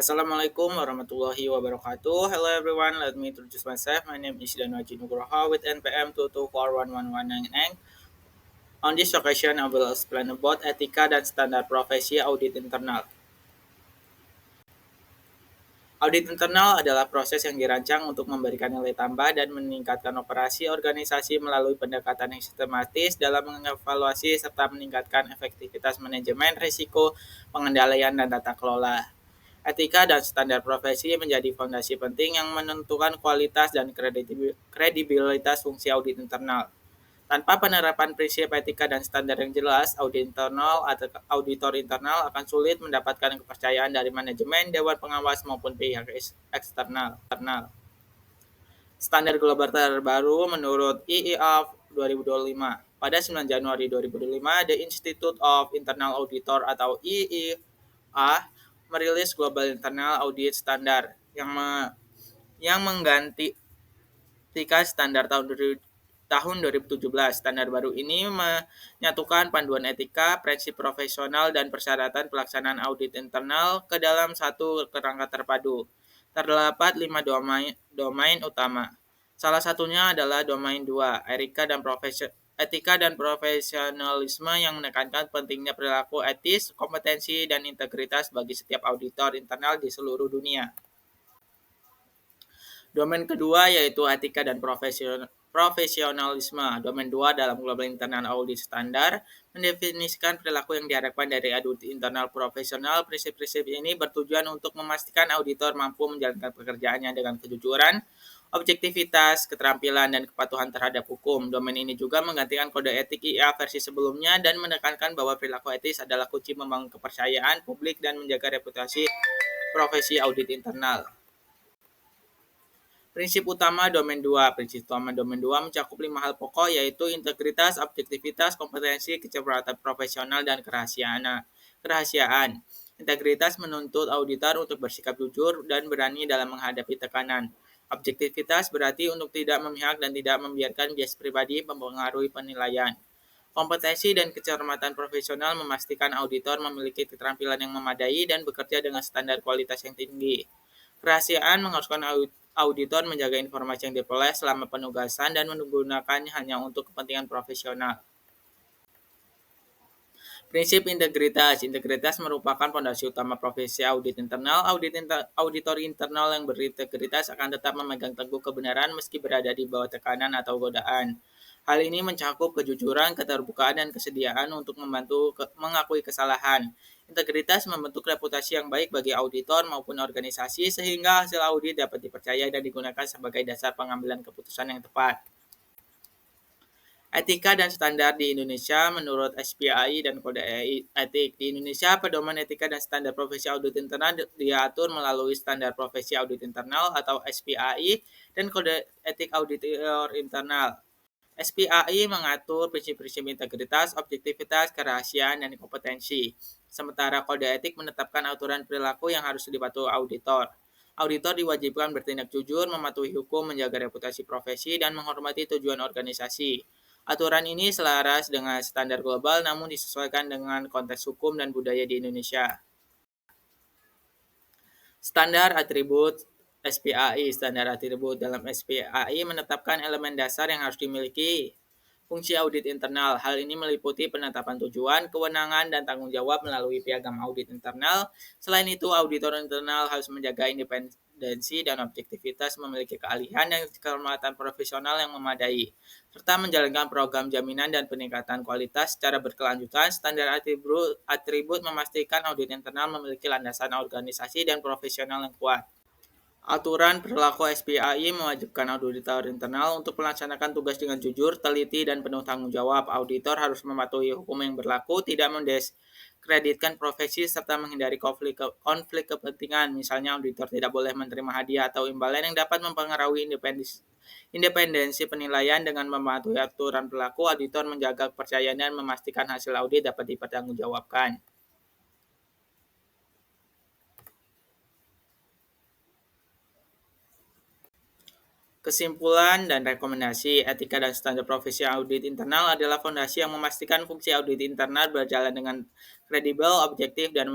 Assalamualaikum warahmatullahi wabarakatuh. Hello everyone, let me introduce myself. My name is Danwaji Nugroho with NPM 2241119. On this occasion, I will explain about etika dan standar profesi audit internal. Audit internal adalah proses yang dirancang untuk memberikan nilai tambah dan meningkatkan operasi organisasi melalui pendekatan yang sistematis dalam mengevaluasi serta meningkatkan efektivitas manajemen risiko, pengendalian, dan tata kelola. Etika dan standar profesi menjadi fondasi penting yang menentukan kualitas dan kredibilitas fungsi audit internal. Tanpa penerapan prinsip etika dan standar yang jelas, audit internal atau auditor internal akan sulit mendapatkan kepercayaan dari manajemen, dewan pengawas maupun pihak eksternal. Standar global terbaru menurut IIA 2025. Pada 9 Januari 2025, The Institute of Internal Auditor atau IIA merilis Global Internal Audit Standard yang menggantikan standar tahun 2017. Standar baru ini menyatukan panduan etika, prinsip profesional, dan persyaratan pelaksanaan audit internal ke dalam satu kerangka terpadu. Terdapat 5 domain utama. Salah satunya adalah domain 2, etika dan profesionalisme yang menekankan pentingnya perilaku etis, kompetensi, dan integritas bagi setiap auditor internal di seluruh dunia. Domain kedua yaitu etika dan profesionalisme. Domain 2 dalam Global Internal Audit Standard mendefinisikan perilaku yang diharapkan dari audit internal profesional. Prinsip-prinsip ini bertujuan untuk memastikan auditor mampu menjalankan pekerjaannya dengan kejujuran, objektivitas, keterampilan, dan kepatuhan terhadap hukum. Domain ini juga menggantikan kode etik IA versi sebelumnya dan menekankan bahwa perilaku etis adalah kunci membangun kepercayaan publik dan menjaga reputasi profesi audit internal. Prinsip utama domain 2. Prinsip utama domain 2 mencakup 5 hal pokok yaitu integritas, objektivitas, kompetensi, kecerdasan profesional, dan kerahasiaan. Integritas menuntut auditor untuk bersikap jujur dan berani dalam menghadapi tekanan. Objektivitas berarti untuk tidak memihak dan tidak membiarkan bias pribadi mempengaruhi penilaian. Kompetensi dan kecermatan profesional memastikan auditor memiliki keterampilan yang memadai dan bekerja dengan standar kualitas yang tinggi. Kerahasiaan mengharuskan auditor menjaga informasi yang diperoleh selama penugasan dan menggunakannya hanya untuk kepentingan profesional. Prinsip integritas. Integritas merupakan fondasi utama profesi audit internal. Auditor internal yang berintegritas akan tetap memegang teguh kebenaran meski berada di bawah tekanan atau godaan. Hal ini mencakup kejujuran, keterbukaan, dan kesediaan untuk mengakui kesalahan. Integritas membentuk reputasi yang baik bagi auditor maupun organisasi sehingga hasil audit dapat dipercaya dan digunakan sebagai dasar pengambilan keputusan yang tepat. Etika dan standar di Indonesia menurut SPAI dan Kode Etik. Di Indonesia, pedoman etika dan standar profesi audit internal diatur melalui Standar Profesi Audit Internal atau SPAI dan Kode Etik Auditor Internal. SPAI mengatur prinsip-prinsip integritas, objektivitas, kerahasiaan, dan kompetensi. Sementara Kode Etik menetapkan aturan perilaku yang harus dipatuhi auditor. Auditor diwajibkan bertindak jujur, mematuhi hukum, menjaga reputasi profesi, dan menghormati tujuan organisasi. Aturan ini selaras dengan standar global namun disesuaikan dengan konteks hukum dan budaya di Indonesia. Standar atribut SPAI. Standar atribut dalam SPAI menetapkan elemen dasar yang harus dimiliki fungsi audit internal. Hal ini meliputi penetapan tujuan, kewenangan, dan tanggung jawab melalui piagam audit internal. Selain itu, auditor internal harus menjaga independensi dan objektivitas, memiliki keahlian dan kehormatan profesional yang memadai, serta menjalankan program jaminan dan peningkatan kualitas secara berkelanjutan. Standar atribut memastikan audit internal memiliki landasan organisasi dan profesional yang kuat. Aturan perilaku SPAI mewajibkan auditor internal untuk melaksanakan tugas dengan jujur, teliti, dan penuh tanggung jawab. Auditor harus mematuhi hukum yang berlaku, tidak mendiskreditkan profesi, serta menghindari konflik kepentingan. Misalnya, auditor tidak boleh menerima hadiah atau imbalan yang dapat mempengaruhi independensi penilaian. Dengan mematuhi aturan perilaku, auditor menjaga kepercayaan dan memastikan hasil audit dapat dipertanggungjawabkan. Kesimpulan dan rekomendasi, etika dan standar profesi audit internal adalah fondasi yang memastikan fungsi audit internal berjalan dengan kredibel, objektif, dan